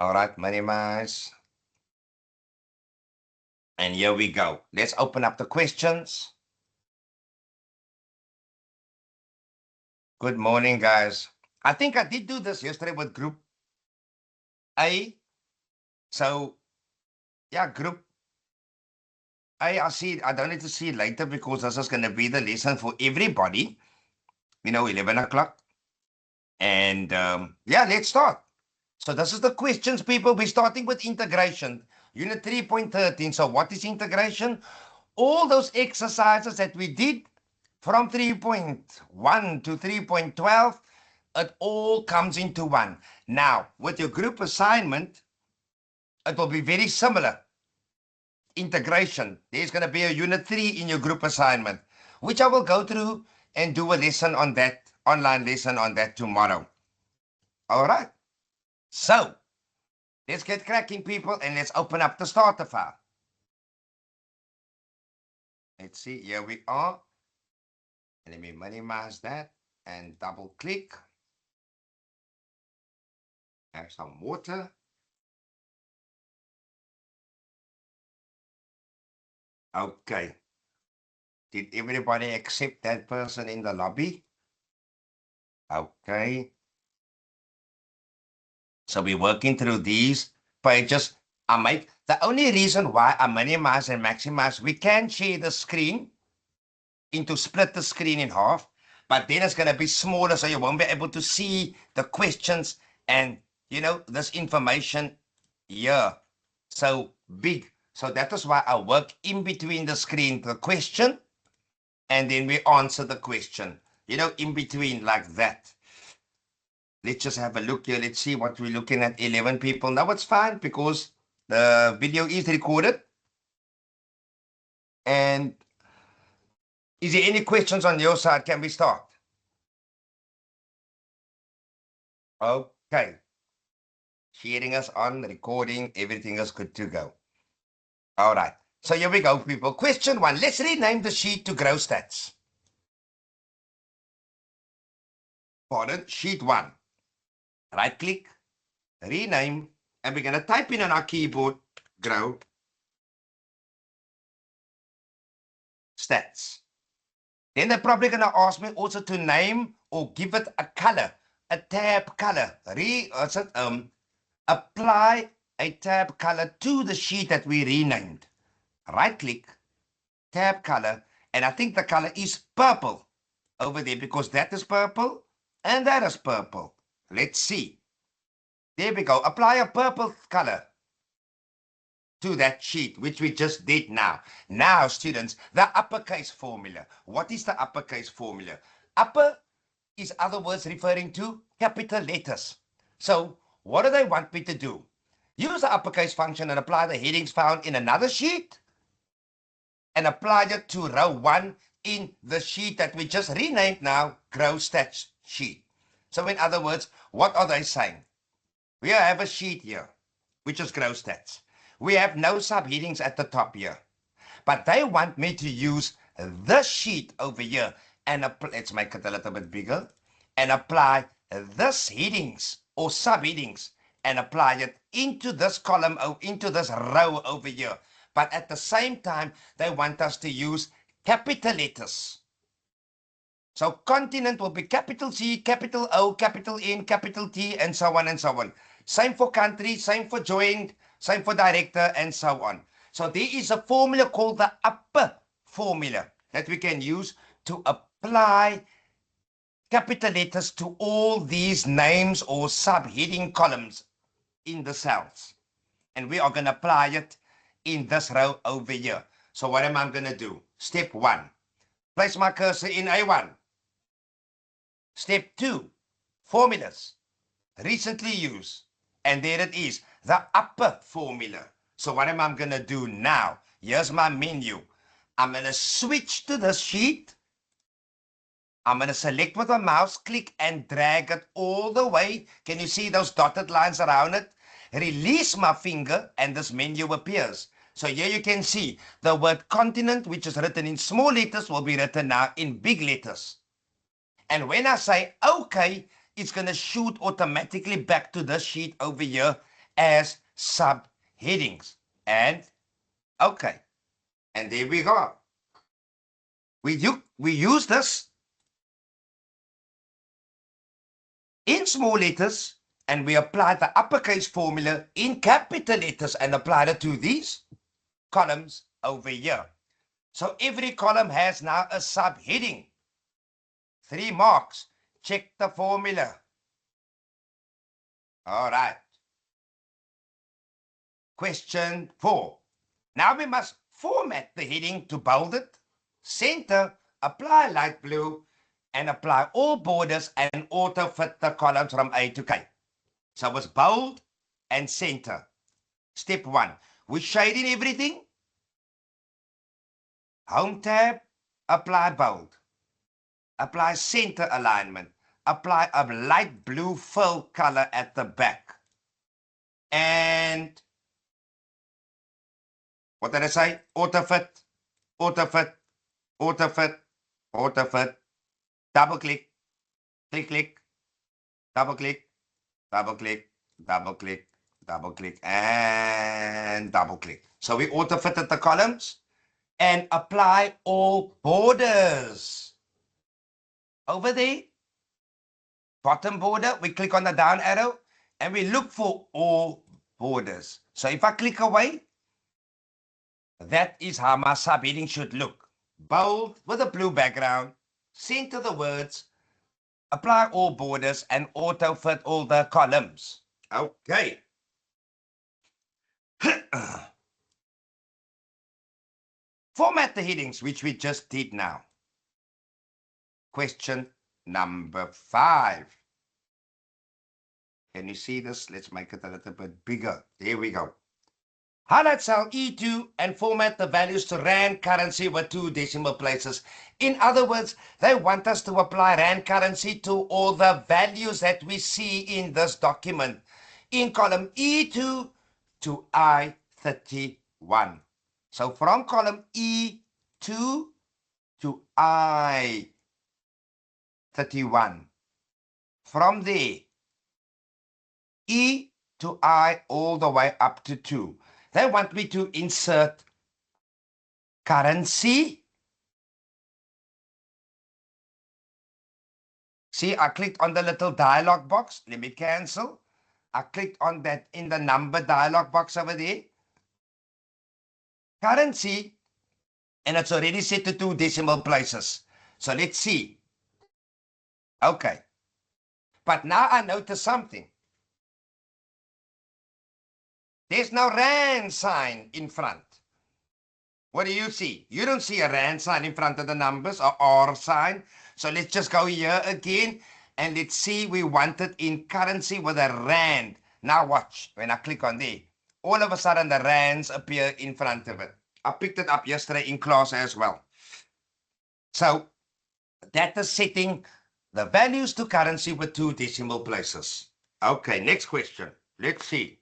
All right, minimize. And here we go. Let's open up the questions. Good morning, guys. I think I did do this yesterday with group A. So, yeah, group A, I'll see. I don't need to see it later because this is going to be the lesson for everybody. 11 o'clock. And yeah, let's start. So this is the questions, people. We're starting with integration. Unit 3.13. So what is integration? All those exercises that we did from 3.1 to 3.12, it all comes into one. Now, with your group assignment, it will be very similar. Integration. There's going to be a Unit 3 in your group assignment, which I will go through and do a lesson on that, online lesson on that tomorrow. All right. So, let's get cracking, people, and let's open up the starter file. Let's see, here we are. Let me minimize that and double click. Have some water. Okay. Did everybody accept that person in the lobby? Okay. So we're working through these pages. The only reason why I minimize and maximize, we can share the screen into split the screen in half, but then it's going to be smaller, so you won't be able to see the questions and, this information here. So big. So that is why I work in between the screen, the question, and then we answer the question, in between like that. Let's just have a look here. Let's see what we're looking at. 11 people. Now it's fine because the video is recorded. And is there any questions on your side? Can we start? Okay. Sharing us on, recording, everything is good to go. All right. So here we go, people. Question 1. Let's rename the sheet to grow stats. Pardon, sheet 1. Right click, rename, and we're going to type in on our keyboard, grow stats. Then they're probably going to ask me also to name or give it a color, a tab color. Apply a tab color to the sheet that we renamed. Right click, tab color, and I think the color is purple over there because that is purple and that is purple. Let's see. There we go. Apply a purple color to that sheet, which we just did now. Now, students, the uppercase formula. What is the uppercase formula? Upper is other words referring to capital letters. So what do they want me to do? Use the uppercase function and apply the headings found in another sheet and apply it to row 1 in the sheet that we just renamed now, grow stats sheet. So in other words, what are they saying? We have a sheet here, which is grow stats. We have no subheadings at the top here, but they want me to use this sheet over here and let's make it a little bit bigger and apply this headings or subheadings and apply it into this column or into this row over here. But at the same time, they want us to use capital letters. So continent will be capital C, capital O, capital N, capital T, and so on and so on. Same for country, same for joined, same for director, and so on. So there is a formula called the upper formula that we can use to apply capital letters to all these names or subheading columns in the cells. And we are going to apply it in this row over here. So what am I going to do? Step 1, place my cursor in A1. Step 2, formulas, recently used. And there it is, the upper formula. So what am I going to do now? Here's my menu. I'm going to switch to this sheet. I'm going to select with my mouse, click and drag it all the way. Can you see those dotted lines around it? Release my finger and this menu appears. So here you can see the word continent, which is written in small letters, will be written now in big letters. And when I say OK, it's going to shoot automatically back to this sheet over here. as subheadings. And, okay, and there we go. We use this in small letters, and we apply the uppercase formula in capital letters and apply it to these columns over here. So every column has now a subheading. 3 marks. Check the formula. All right. Question 4. Now we must format the heading to bold it, center, apply light blue, and apply all borders and auto-fit the columns from A to K. So it's bold and center. Step 1. We shade in everything. Home tab, apply bold. Apply center alignment. Apply a light blue fill color at the back. And what did I say? Auto-fit, auto-fit, auto-fit, auto-fit. Double click, click, click, double click, double click, double click, double click, and double click. So we auto-fitted the columns and apply all borders. Over there, bottom border, we click on the down arrow and we look for all borders. So if I click away, that is how my subheading should look. Bold with a blue background, center the words, apply all borders, and auto-fit all the columns. Okay. Format the headings, which we just did now. Question number 5. Can you see this? Let's make it a little bit bigger. There we go. Highlight cell E2 and format the values to Rand currency with 2 decimal places. In other words, they want us to apply Rand currency to all the values that we see in this document. In column E2 to I31. So from column E2 to I31. From there, E to I all the way up to 2. They want me to insert currency. See, I clicked on the little dialog box. Let me cancel. I clicked on that in the number dialog box over there. Currency, and it's already set to 2 decimal places. So let's see. Okay. But now I notice something. There's no Rand sign in front. What do you see? You don't see a Rand sign in front of the numbers or R sign. So let's just go here again and let's see. We want it in currency with a Rand. Now watch. When I click on there, all of a sudden the Rands appear in front of it. I picked it up yesterday in class as well. So that is setting the values to currency with 2 decimal places. Okay, next question. Let's see.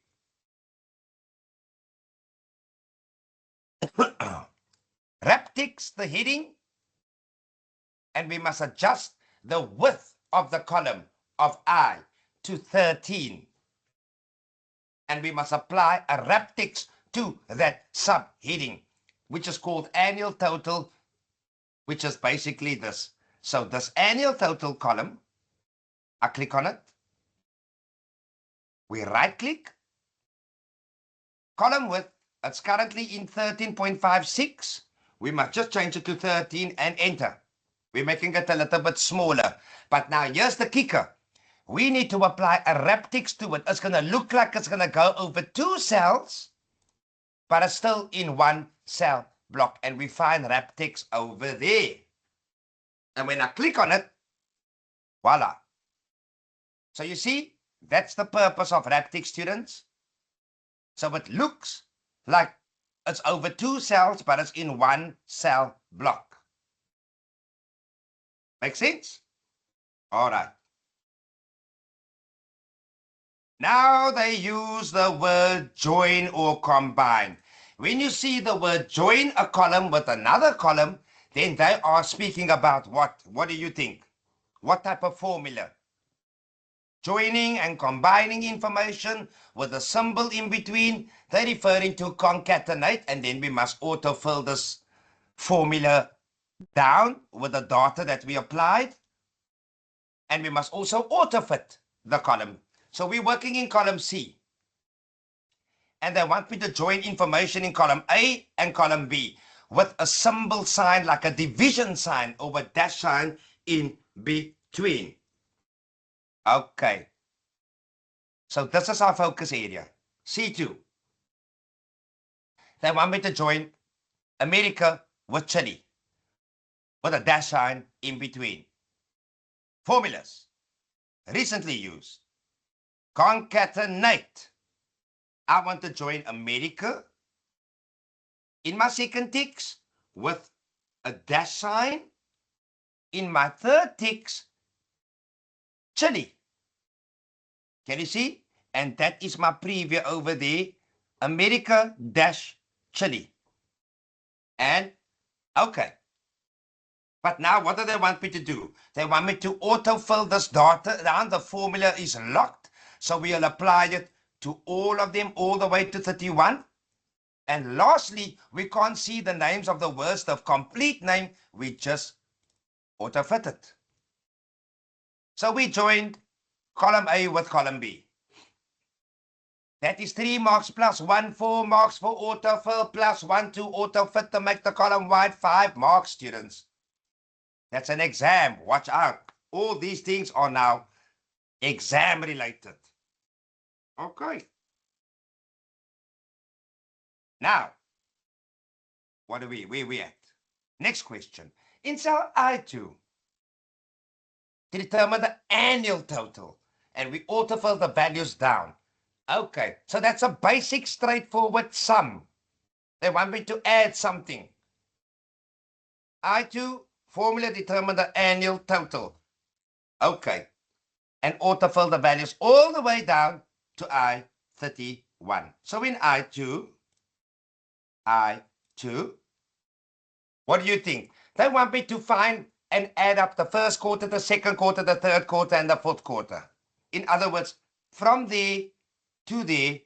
Wrap text the heading, and we must adjust the width of the column of I to 13. And we must apply a wrap text to that subheading, which is called annual total, which is basically this. So this annual total column, I click on it. We right click. Column width, it's currently in 13.56. We must just change it to 13 and enter. We're making it a little bit smaller. But now here's the kicker. We need to apply a wrap text to it. It's going to look like it's going to go over 2 cells, but it's still in 1 cell block. And we find wrap text over there. And when I click on it, voila. So you see, that's the purpose of wrap text, students. So it looks like it's over 2 cells, but it's in 1 cell block. Make sense? All right. Now they use the word join or combine. When you see the word join a column with another column, then they are speaking about what? What do you think? What type of formula? joining and combining information with a symbol in between. They're referring to concatenate, and then we must autofill this formula down with the data that we applied. And we must also autofit the column. So we're working in column C. And they want me to join information in column A and column B with a symbol sign like a division sign or a dash sign in between. Okay. So this is our focus area. C2. They want me to join America with Chile with a dash sign in between. Formulas. Recently used. Concatenate. I want to join America in my second text with a dash sign. In my third text, Chile. Can you see? And that is my preview over there. America dash Chile. And okay. But now what do they want me to do? They want me to autofill this data down. The formula is locked. So we'll apply it to all of them all the way to 31. And lastly, we can't see the names of the words, the complete name. We just autofit it. So we joined column A with column B. That is 3 marks plus 1, 4 marks for autofill plus 1 to autofit to make the column wide, 5 marks, students. That's an exam. Watch out. All these things are now exam related. Okay. Now, where we at? Next question. In cell I2, to determine the annual total, and we autofill the values down. Okay, so that's a basic straightforward sum. They want me to add something. I2, formula determine the annual total. Okay, and autofill the values all the way down to I31. So in I2, what do you think? They want me to find and add up the first quarter, the second quarter, the third quarter, and the fourth quarter. In other words, from there to there,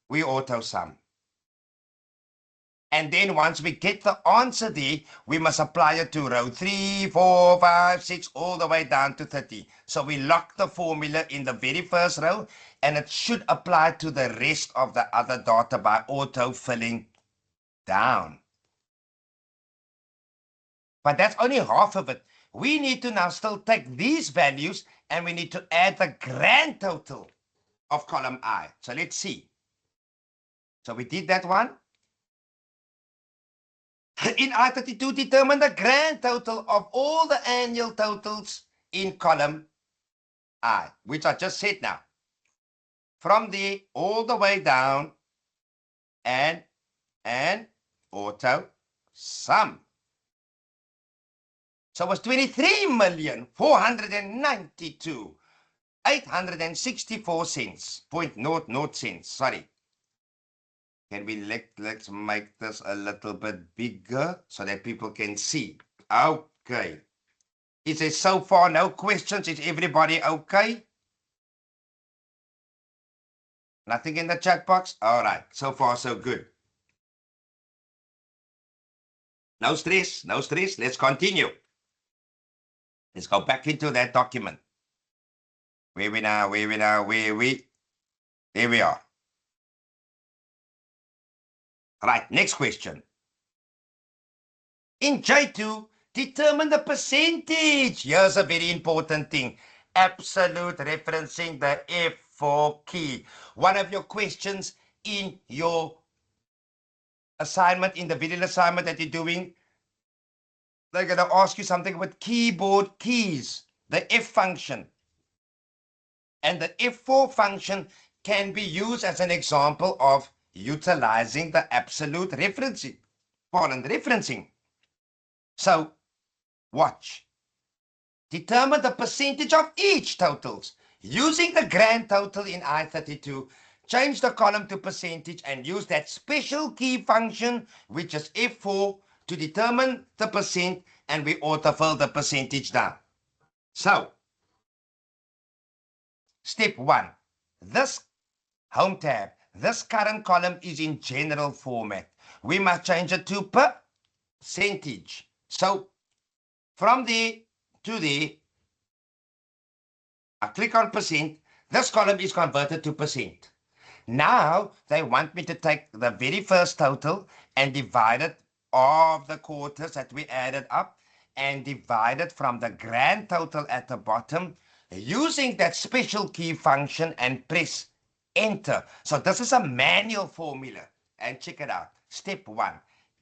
we auto sum. And then once we get the answer there, we must apply it to row 3, 4, 5, 6, all the way down to 30. So we lock the formula in the very first row, and it should apply to the rest of the other data by auto-filling down. But that's only half of it. We need to now still take these values, and we need to add the grand total of column I. So let's see. So we did that one. In I32, determine the grand total of all the annual totals in column I, which I just said now. From there all the way down and auto sum. So it was 23,492,864 cents, 0.00 cents, sorry. Can we let's make this a little bit bigger so that people can see? Okay. Is there so far no questions? Is everybody okay? Nothing in the chat box? All right. So far, so good. No stress, no stress. Let's continue. Let's go back into that document. Where we now? There we are. Right, next question. In J2, determine the percentage. Here's a very important thing. Absolute referencing the F4 key. One of your questions in your assignment, in the video assignment that you're doing, they're going to ask you something with keyboard keys, the F function. And the F4 function can be used as an example of utilizing the absolute referencing. So, watch. Determine the percentage of each totals. Using the grand total in I32, change the column to percentage and use that special key function, which is F4, to determine the percent, and we autofill the percentage down. So, Step 1. This home tab, this current column is in general format. We must change it to percentage. So from there to there, I click on percent. This column is converted to percent. Now they want me to take the very first total and divide it of the quarters that we added up and divide it from the grand total at the bottom using that special key function and press enter. So this is a manual formula. And check it out. Step 1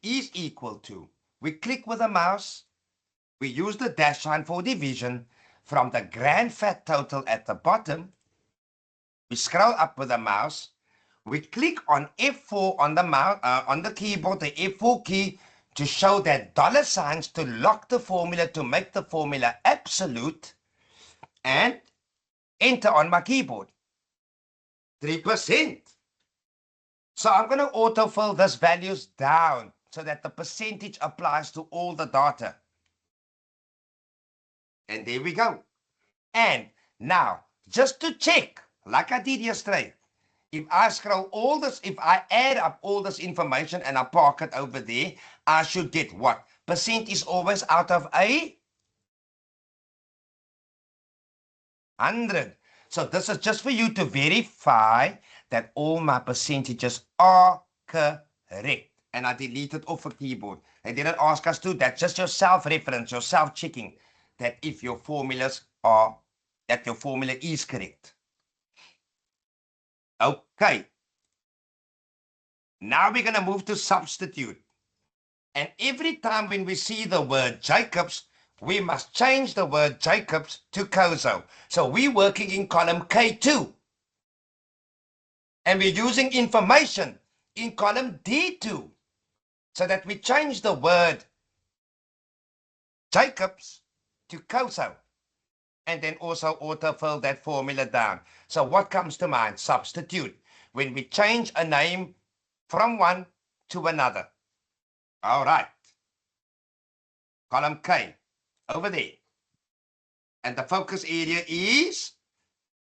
is equal to, we click with the mouse, we use the dash sign for division from the grand fat total at the bottom. We scroll up with the mouse. We click on F4 on the mouse, on the keyboard, the F4 key, to show that dollar signs to lock the formula, to make the formula absolute, and enter on my keyboard. 3%. So I'm going to autofill these values down so that the percentage applies to all the data. And there we go. And now, just to check, like I did yesterday, if I scroll all this, if I add up all this information and I park it over there, I should get what? Percent is always out of 100. So this is just for you to verify that all my percentages are correct. And I deleted off a keyboard. They didn't ask us to. That's just your self-reference, your self-checking that if your formulas are, that your formula is correct. Okay. Now we're going to move to substitute. And every time when we see the word Jacobs, we must change the word Jacobs to Kozo. So we're working in column K2. And we're using information in column D2. So that we change the word Jacobs to Kozo. And then also autofill that formula down. So what comes to mind? Substitute. When we change a name from one to another. All right. Column K, over there. And the focus area is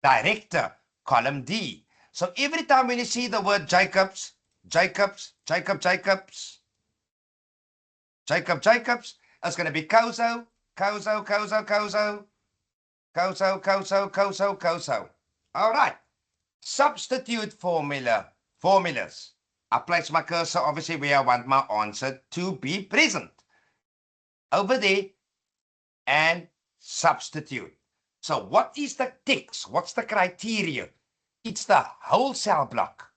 director, column D. So every time when you see the word Jacobs, Jacobs, Jacobs, it's going to be Kozo, Kozo. All right. Substitute formulas. I place my cursor obviously where I want my answer to be present. Over there and substitute. So what is the text? What's the criteria? It's the wholesale block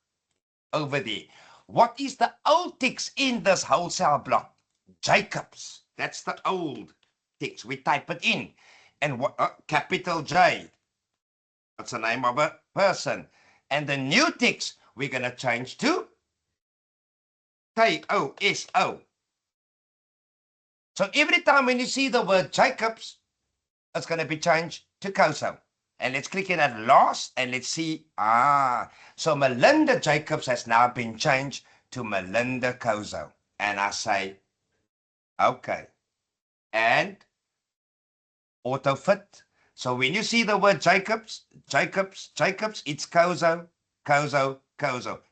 over there. What is the old text in this wholesale block? Jacobs. That's the old text. We type it in. And what? Capital J. That's the name of a person. And the new text we're going to change to Koso. So every time when you see the word Jacobs, it's going to be changed to Koso. And let's click in at last and let's see. So Melinda Jacobs has now been changed to Melinda Koso. And I say, okay. And autofit. So when you see the word Jacobs, it's Koso.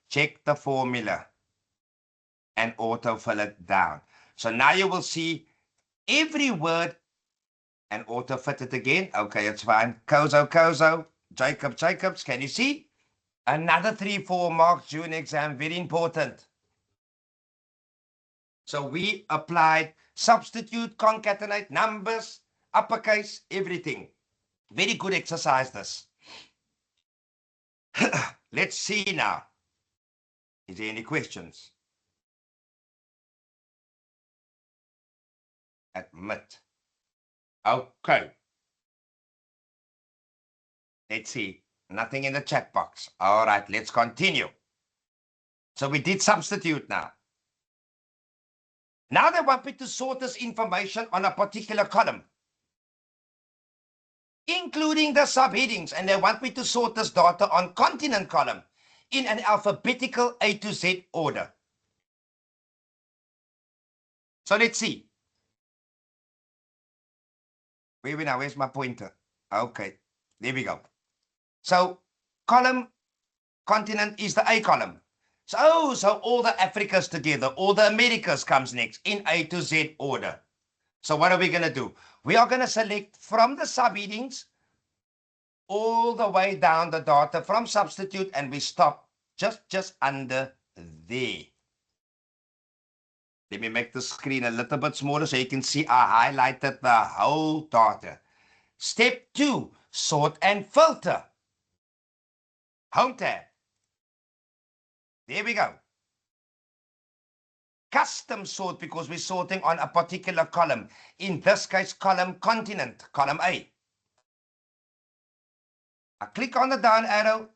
Check the formula and autofill it down. So now you will see every word and autofit it again. Okay, it's fine. Koso, Jacobs. Can you see? Another 3-4 marks June exam, very important. So we applied substitute, concatenate, numbers, uppercase, everything. Very good exercise this. Let's see now. Is there any questions? Admit. Okay. Let's see. Nothing in the chat box. All right, let's continue. So we did substitute now. Now they want me to sort this information on a particular column, including the subheadings, and they want me to sort this data on continent column in an alphabetical A to Z order. So let's see. Where's my pointer? Okay, there we go. So column continent is the A column. So all the Africas together, all the Americas comes next in A to Z order. So what are we going to do? We are going to select from the subheadings all the way down the data from substitute, and we stop just under there. Let me make the screen a little bit smaller so you can see I highlighted the whole data. Step 2, sort and filter. Home tab. There we go. Custom sort because we're sorting on a particular column. In this case, column continent, column A. I click on the down arrow,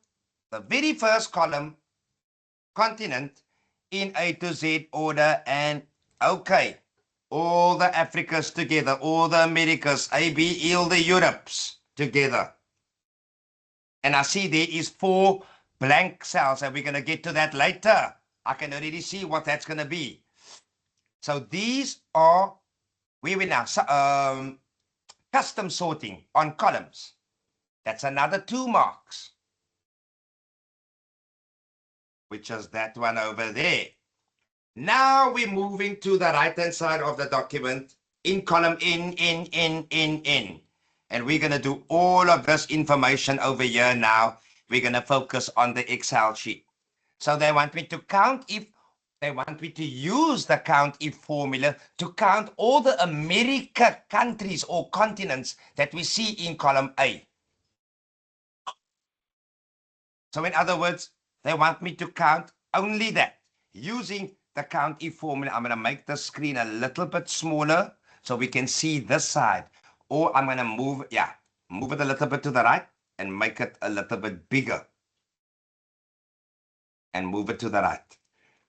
the very first column, continent, in A to Z order, and okay. All the Africas together, all the Americas, A, B, E, all the Europes together. And I see there is 4 blank cells, and we're going to get to that later. I can already see what that's going to be. So these are where we now custom sorting on columns. That's another 2 marks, which is that one over there. Now we're moving to the right-hand side of the document in column N. And we're going to do all of this information over here now. We're going to focus on the Excel sheet. So they want me to count if, they want me to use the count if formula to count all the America countries or continents that we see in column A. So in other words, they want me to count only that using the count if formula. I'm going to make the screen a little bit smaller so we can see this side. Or I'm going to move it a little bit to the right and make it a little bit bigger. And move it to the right.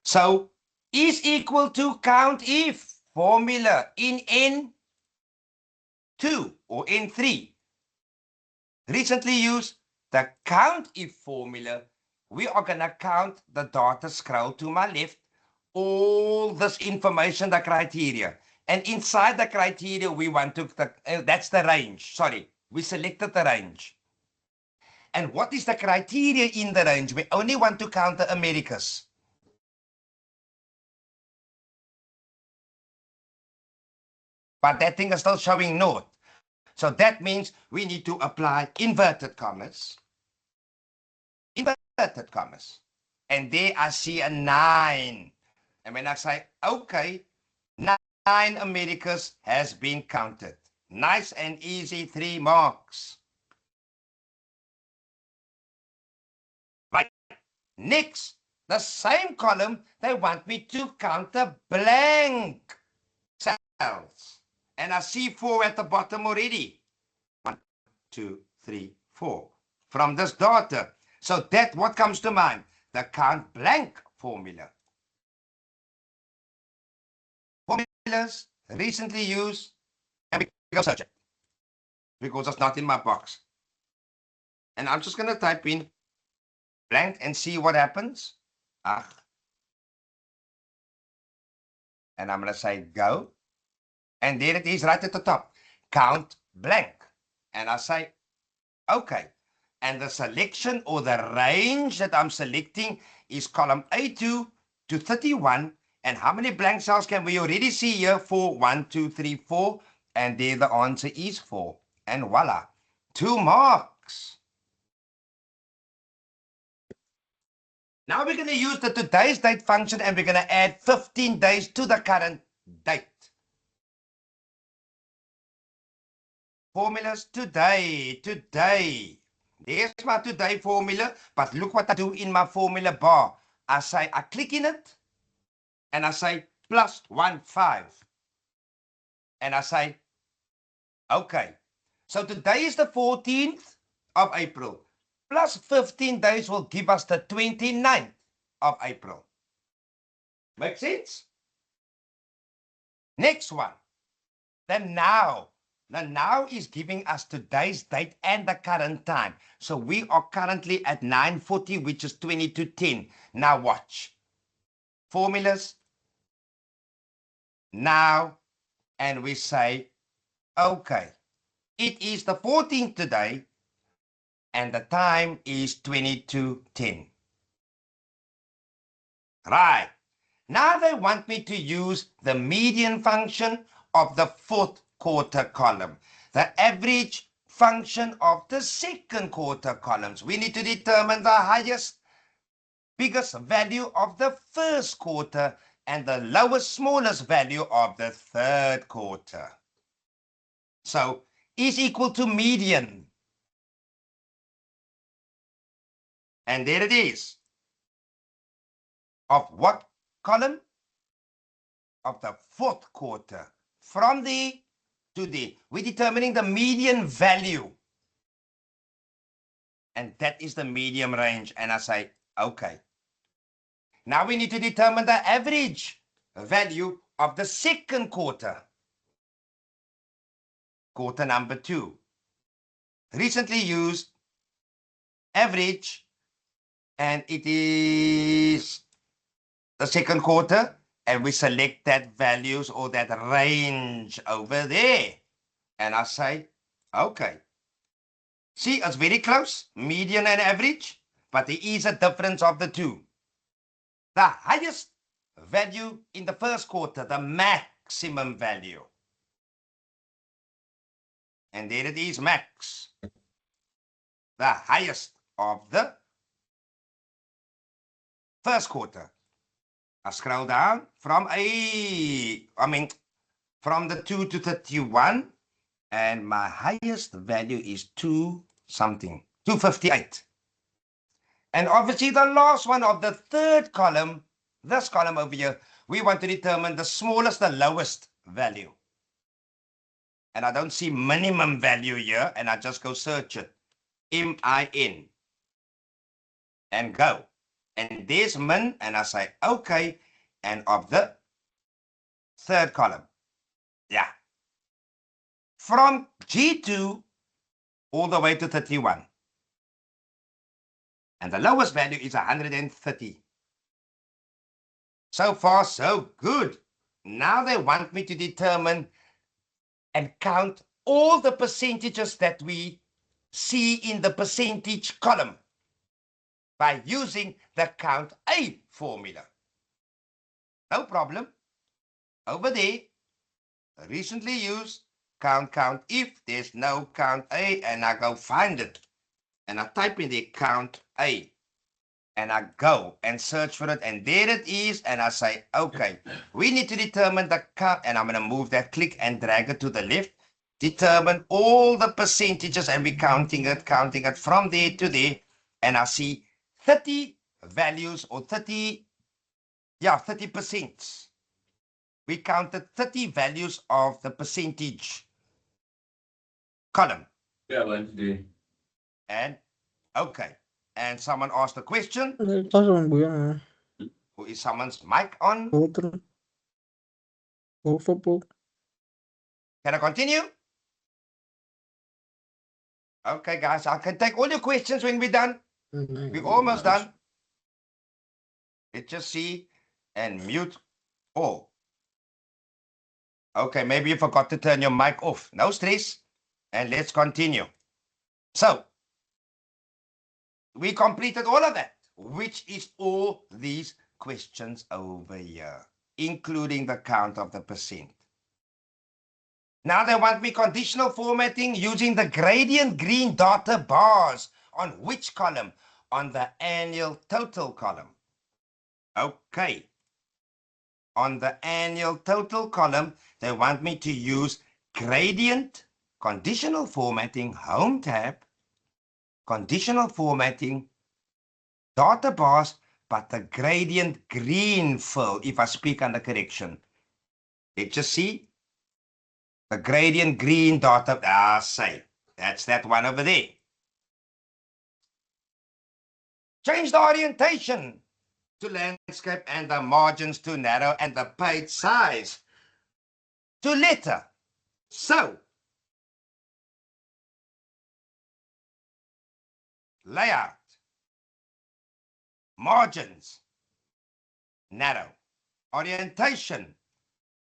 So is equal to count if formula in N2 or N3. Recently used the count if formula. We are going to count the data, scroll to my left, all this information, the criteria. And inside the criteria, we want to, that's the range. Sorry, we selected the range. And what is the criteria in the range? We only want to count the Americas. But that thing is still showing north. So that means we need to apply inverted commas. Inverted commas. And there I see a 9. And when I say, okay, 9 Americas has been counted. Nice and easy, 3 marks. Right. Next, the same column, they want me to count the blank cells. And I see 4 at the bottom already. 1, 2, 3, 4. From this data. So that, what comes to mind? The count blank formula. Formulas recently used, and we go search it because it's not in my box. And I'm just going to type in blank and see what happens. And I'm going to say go. And there it is right at the top. Count blank. And I say, okay. And the selection or the range that I'm selecting is column A2 to 31. And how many blank cells can we already see here? 4, 1, 2, 3, 4. And there the answer is 4. And voila, 2 marks. Now we're going to use the today's date function and we're going to add 15 days to the current date. Formulas today. There's my today formula, but look what I do in my formula bar. I click in it, and I say plus 1, 5. And I say, okay. So today is the 14th of April. Plus 15 days will give us the 29th of April. Make sense? Next one. The now. The now is giving us today's date and the current time. So we are currently at 9:40, which is 20 to 10. Now watch. Formulas. Now. And we say, okay. It is the 14th today. and the time is 22:10. Right. Now they want me to use the median function of the fourth quarter column, the average function of the second quarter columns. We need to determine the highest, biggest value of the first quarter and the lowest, smallest value of the third quarter. So, is equal to median. And there it is. Of what column? Of the fourth quarter. From there to there. We're determining the median value. And that is the medium range. And I say, okay. Now we need to determine the average value of the second quarter. Quarter number 2. Recently used average, and it is the second quarter, and we select that values or that range over there. And I say, okay. See, it's very close, median and average, but there is a difference of the two. The highest value in the first quarter, the maximum value. And there it is, max. The highest of the first quarter. I scroll down from from the 2 to 31, and my highest value is 258. And obviously the last one of the third column, this column over here, we want to determine the smallest, the lowest value. And I don't see minimum value here, and I just go search it. MIN. And go. And there's min, and I say, okay. And of the third column. Yeah. From G2 all the way to 31. And the lowest value is 130. So far, so good. Now they want me to determine and count all the percentages that we see in the percentage column by using the count A formula. No problem. Over there, recently used count if there's no count A, and I go find it. And I type in the count A. And I go and search for it, and there it is, and I say, okay, we need to determine the count, and I'm going to move that, click and drag it to the left, determine all the percentages, and we're counting it from there to there, and I see 30 values, or 30%. We counted 30 values of the percentage column. Yeah, Wednesday. And, okay. And someone asked a question. Who is someone's mic on? Outro. Football. Can I continue? Okay, guys, I can take all your questions when we're done. We're almost done. Let's just see and mute all. Okay, maybe you forgot to turn your mic off. No stress. And let's continue. So, we completed all of that, which is all these questions over here, including the count of the percent. Now they want me conditional formatting using the gradient green data bars. On which column? On the annual total column. Okay. On the annual total column, they want me to use gradient, conditional formatting, home tab, conditional formatting, data bars, but the gradient green fill, if I speak under correction. Let's just see. The gradient green data, say, that's that one over there. Change the orientation to landscape and the margins to narrow and the page size to letter. So, layout, margins, narrow, orientation,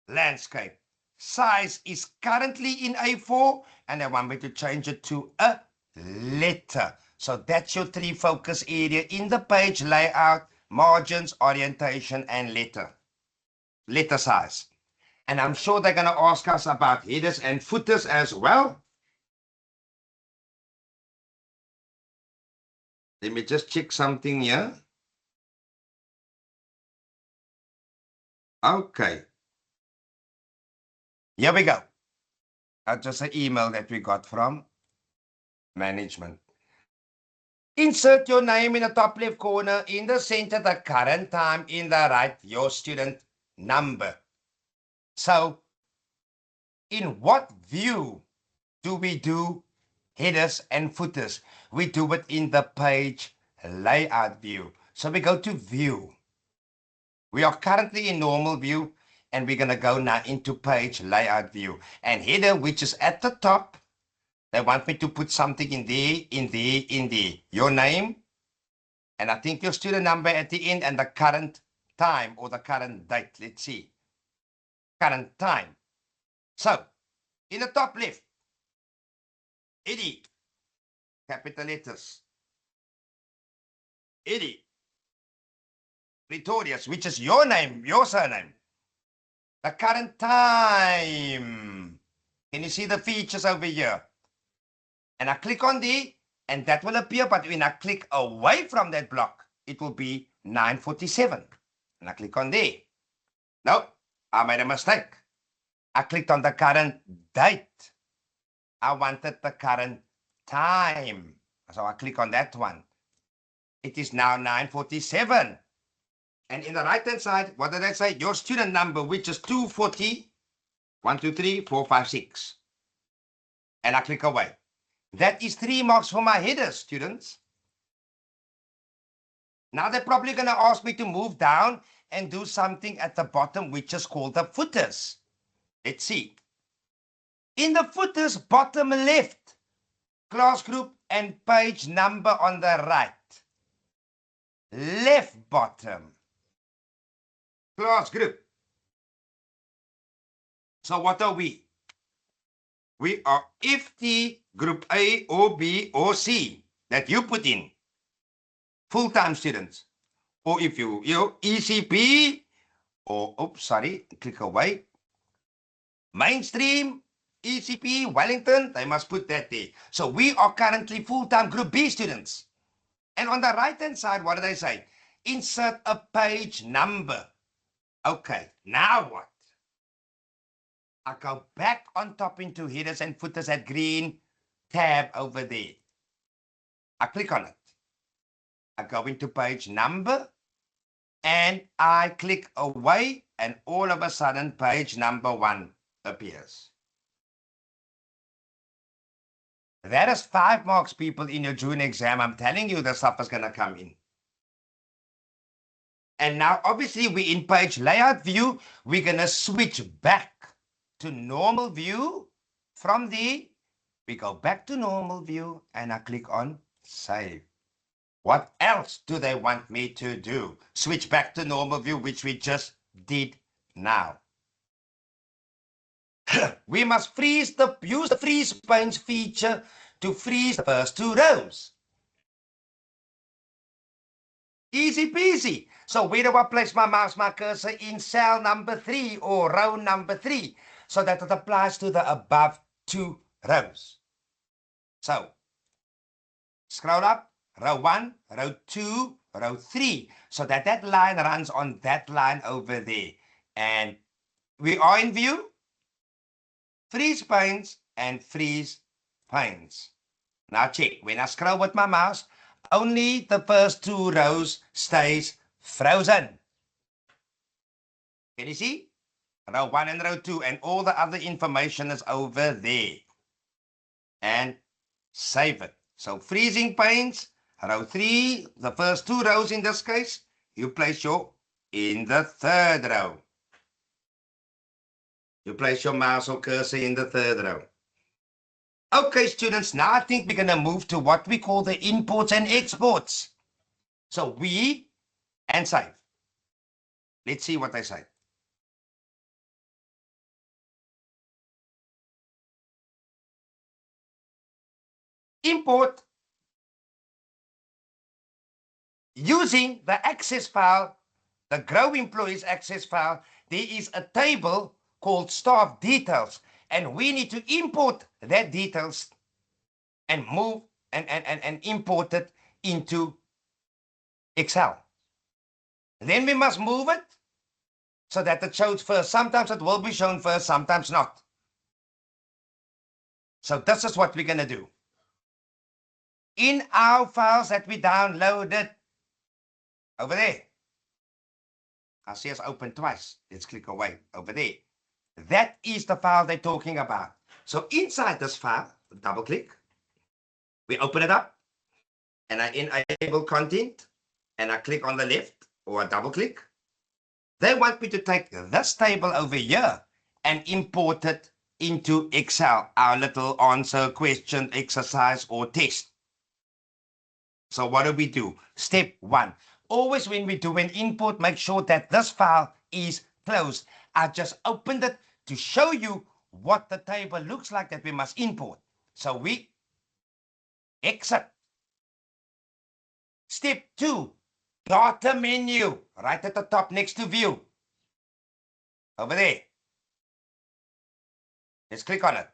landscape. Size is currently in A4, and I want me to change it to a letter. So that's your 3 focus area in the page layout, margins, orientation, and letter size. And I'm sure they're going to ask us about headers and footers as well. Let me just check something here. Okay. Here we go. That's just an email that we got from management. Insert your name in the top left corner, in the center, the current time, in the right, your student number. So, in what view do we do headers and footers? We do it in the page layout view. So we go to view. We are currently in normal view, and we're going to go now into page layout view. And header, which is at the top, they want me to put something in there. Your name, and I think your student number at the end, and the current time or the current date. Let's see. Current time. So, in the top left, Eddie, capital letters. Eddie, Pretorius, which is your name, your surname. The current time. Can you see the features over here? And I click on and that will appear, but when I click away from that block, it will be 9:47. And I click on there. No, I made a mistake. I clicked on the current date. I wanted the current time. So I click on that one. It is now 9:47. And in the right-hand side, what did I say? Your student number, which is 240, 1, 2, 3, 4, 5, 6. And I click away. That is 3 marks for my headers, students. Now they're probably going to ask me to move down and do something at the bottom, which is called the footers. Let's see. In the footers, bottom left, class group and page number on the right. Left bottom, class group. So what are we? We are FT group A or B or C that you put in. Full-time students. Or if you ECP or, oops, sorry, click away. Mainstream, ECP, Wellington, they must put that there. So we are currently full-time group B students. And on the right-hand side, what do they say? Insert a page number. Okay, now what? I go back on top into headers and footers, that green tab over there. I click on it. I go into page number and I click away, and all of a sudden page number 1 appears. That is 5 marks, people, in your June exam. I'm telling you, the stuff is going to come in. And now, obviously, we're in page layout view. We're going to switch back to normal view. From there, we go back to normal view, and I click on save. What else do they want me to do? Switch back to normal view, which we just did now. We must use the freeze panes feature to freeze the first 2 rows. Easy peasy. So where do I place my mouse, my cursor? In cell number 3 or row number 3, so that it applies to the above 2 rows. So scroll up, row 1, row 2, row 3, so that line runs on that line over there. And we are in view, freeze panes and freeze panes. Now check, when I scroll with my mouse, only the first 2 rows stays frozen. Can you see? Row 1 and row 2, and all the other information is over there. And save it. So freezing panes, row 3, the first 2 rows in this case, you place in the 3rd row. You place your mouse or cursor in the 3rd row. Okay, students, now I think we're going to move to what we call the imports and exports. So and save. Let's see what they say. Import using the access file, the Grow Employees access file, there is a table called staff details, and we need to import that details and move and import it into Excel. Then we must move it so that it shows first. Sometimes it will be shown first, sometimes not. So this is what we're going to do. In our files that we downloaded, over there, I see us open twice. Let's click away, over there. That is the file they're talking about. So inside this file, double click, we open it up, and I enable content, and I click on the left, or I double click. They want me to take this table over here and import it into Excel, our little answer, question, exercise, or test. So what do? Step 1. Always when we do an import, make sure that this file is closed. I just opened it to show you what the table looks like that we must import. So we exit. Step 2, data menu, right at the top next to view. Over there. Let's click on it.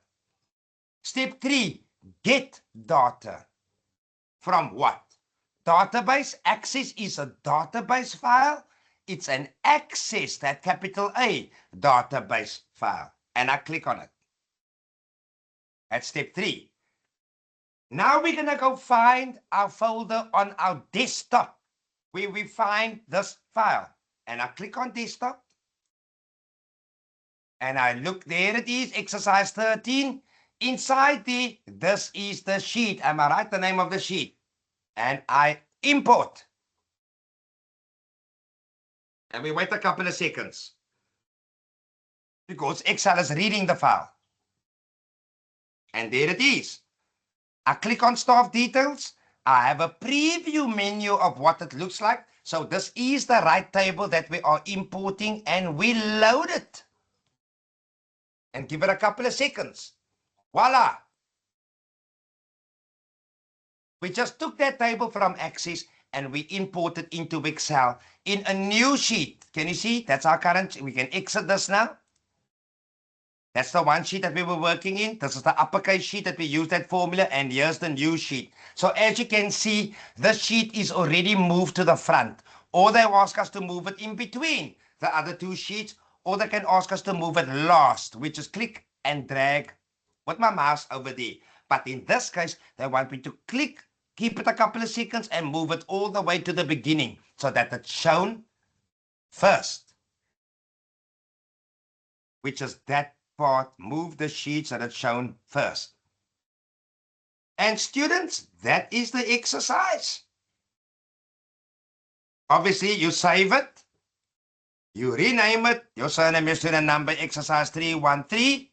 Step 3, get data. From what? Database. Access is a database file. It's an access, that capital A, database file. And I click on it. That's step 3. Now we're going to go find our folder on our desktop where we find this file. And I click on desktop. And I look, there it is, exercise 13. Inside there, this is the sheet. Am I right? The name of the sheet. And I import. And we wait a couple of seconds because Excel is reading the file. And there it is. I click on staff details. I have a preview menu of what it looks like. So this is the right table that we are importing, and we load it. And give it a couple of seconds. Voila. We just took that table from Access and we imported into Excel in a new sheet. Can you see? That's our current. We can exit this now. That's the one sheet that we were working in. This is the uppercase sheet that we used that formula, and here's the new sheet. So as you can see, this sheet is already moved to the front. Or they ask us to move it in between the other two sheets, or they can ask us to move it last, which is click and drag with my mouse over there. But in this case, they want me to click, keep it a couple of seconds, and move it all the way to the beginning so that it's shown first, which is that part. Move the sheet so that it's shown first. And students, that is the exercise. Obviously, you save it, you rename it, your surname, your student number, exercise 313,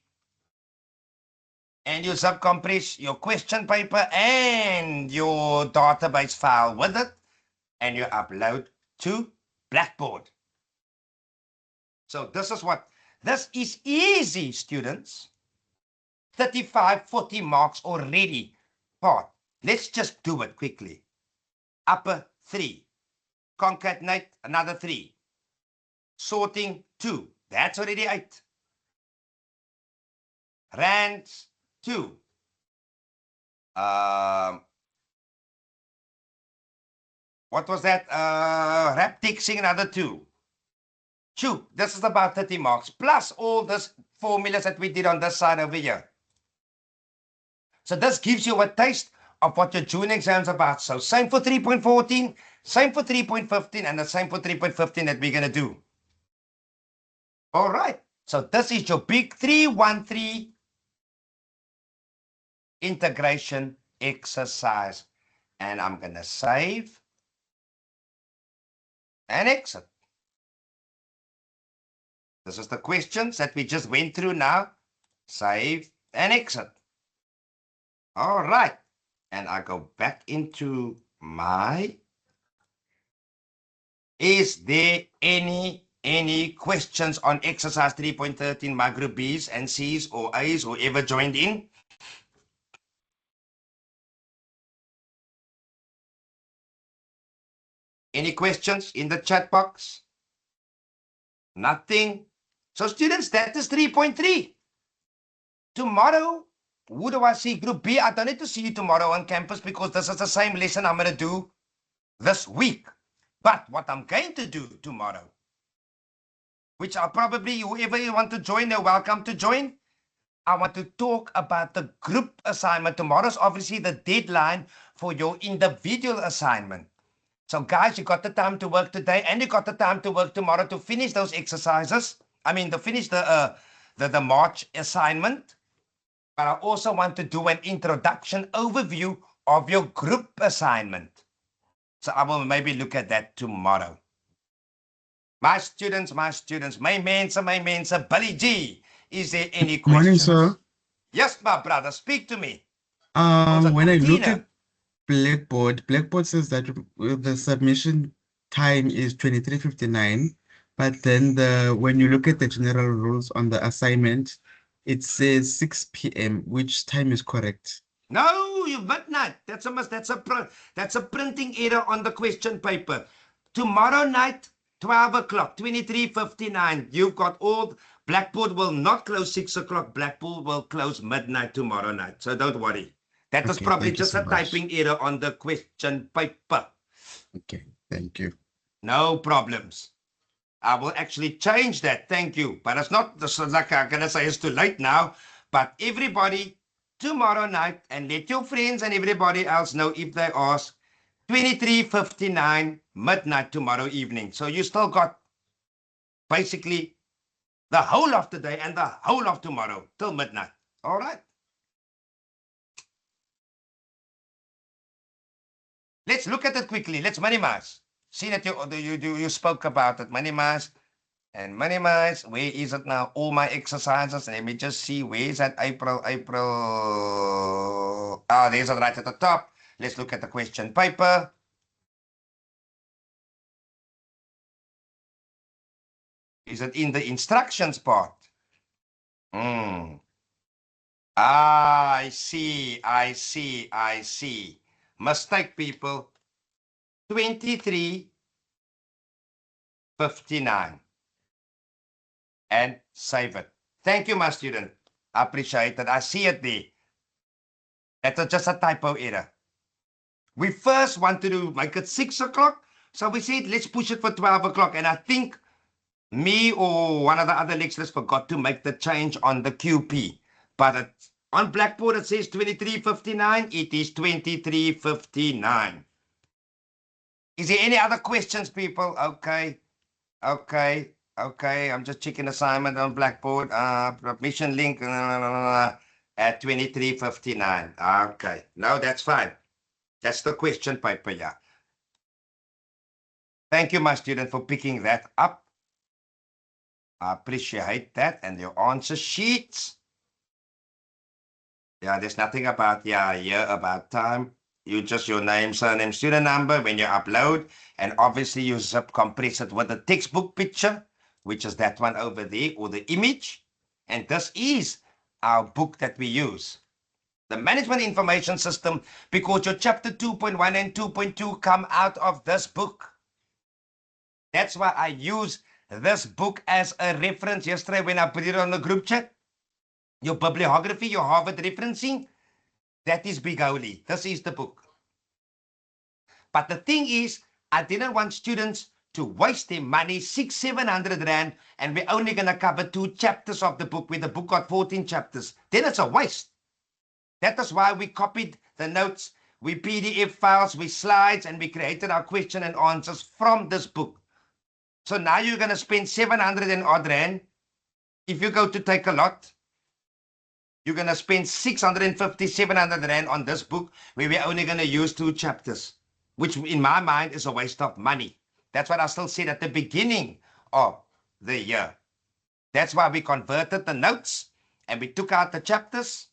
and you subcompress your question paper and your database file with it, and you upload to Blackboard. So this is easy, students. 35, 40 marks already part. Let's just do it quickly. Upper 3. Concatenate another 3. Sorting 2. That's already 8. Rands 2. What was that? Wrap texting another 2. This is about 30 marks, plus all these formulas that we did on this side over here. So this gives you a taste of what your June exam's about. So same for 3.14, same for 3.15, and the same for 3.15 that we're going to do. All right. So this is your big 313 integration exercise. And I'm going to save and exit. This is the questions that we just went through now. Save and exit. All right. And I go back into my... Is there any questions on exercise 3.13, my group B's and C's or A's, or ever joined in? Any questions in the chat box? Nothing. So students, that is 3.3. Tomorrow, who do I see? Group B, I don't need to see you tomorrow on campus because this is the same lesson I'm going to do this week. But what I'm going to do tomorrow, which I'll probably, whoever you want to join, they're welcome to join. I want to talk about the group assignment. Tomorrow's obviously the deadline for your individual assignment. So guys, you got the time to work today and you got the time to work tomorrow to finish those exercises. I mean, to finish the March assignment. But I also want to do an introduction overview of your group assignment. So I will maybe look at that tomorrow. My students, my mensa, Billy G. Is there any questions? Morning, sir. Yes, my brother, speak to me. When I look at Blackboard says that the submission time is 23:59, but then when you look at the general rules on the assignment, it says 6 p.m. Which time is correct? No, you midnight. That's a printing error on the question paper. Tomorrow night, 12 o'clock, 23:59. You've got all. Blackboard will not close 6 o'clock. Blackboard will close midnight tomorrow night. So don't worry. That was probably just a typing error on the question paper. Okay, thank you. No problems. I will actually change that. Thank you. But it's not like I'm going to say it's too late now. But everybody, tomorrow night, and let your friends and everybody else know if they ask, 23:59 midnight tomorrow evening. So you still got basically the whole of the day and the whole of tomorrow till midnight. All right. Let's look at it quickly. Let's minimize. See that you spoke about it. Minimize and minimize. Where is it now? All my exercises. Let me just see. Where is that? April. Ah, there's it right at the top. Let's look at the question paper. Is it in the instructions part? I see. Mistake, people. 23:59. And save it. Thank you, my student. I appreciate it. I see it there. That's just a typo error. We first wanted to make it 6 o'clock. So we said, let's push it for 12 o'clock. And I think me or one of the other lecturers forgot to make the change on the QP. But on Blackboard, it says 23:59. It is 23:59. Is there any other questions, people? Okay. I'm just checking assignment on Blackboard. Mission link at 23:59. Okay. No, that's fine. That's the question paper, yeah. Thank you, my student, for picking that up. I appreciate that. And your answer sheets. Yeah, there's nothing about, about time. You just your name, surname, student number when you upload. And obviously you zip compress it with the textbook picture, which is that one over there, or the image. And this is our book that we use. The Management Information System, because your chapter 2.1 and 2.2 come out of this book. That's why I use this book as a reference yesterday when I put it on the group chat. Your bibliography, your Harvard referencing, that is Big Holy. This is the book. But the thing is, I didn't want students to waste their money, 600-700 rand, and we're only going to cover 2 chapters of the book, where the book got 14 chapters. Then it's a waste. That is why we copied the notes, we PDF files, we slides, and we created our question and answers from this book. So now you're going to spend 700 and odd rand. If you go to take a lot, you're going to spend 650, 700 rand on this book, where we're only going to use 2 chapters, which in my mind is a waste of money. That's what I still said at the beginning of the year. That's why we converted the notes and we took out the chapters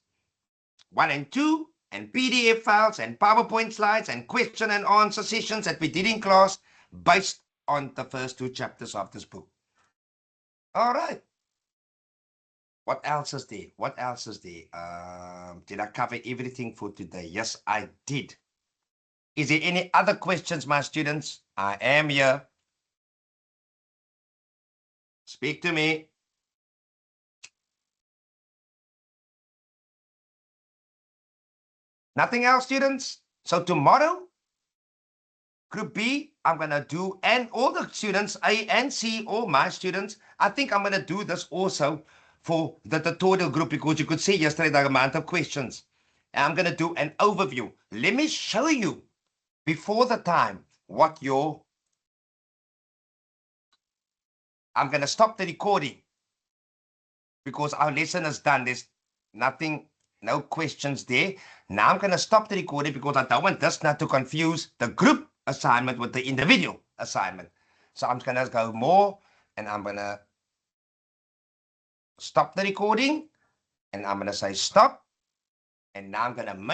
1 and 2 and PDF files and PowerPoint slides and question and answer sessions that we did in class based on the first 2 chapters of this book. All right. What else is there? Did I cover everything for today? Yes, I did. Is there any other questions, my students? I am here. Speak to me. Nothing else, students? So tomorrow, Group B, I'm going to do, and all the students, A and C, all my students, I think I'm going to do this also for the tutorial group because you could see yesterday the amount of questions. And I'm going to do an overview. Let me show you before the time what I'm going to stop the recording because our lesson is done. There's nothing, no questions there. Now I'm going to stop the recording because I don't want this not to confuse the group assignment with the individual assignment. So I'm going to go more and I'm going to stop the recording and I'm going to say stop. And now I'm going to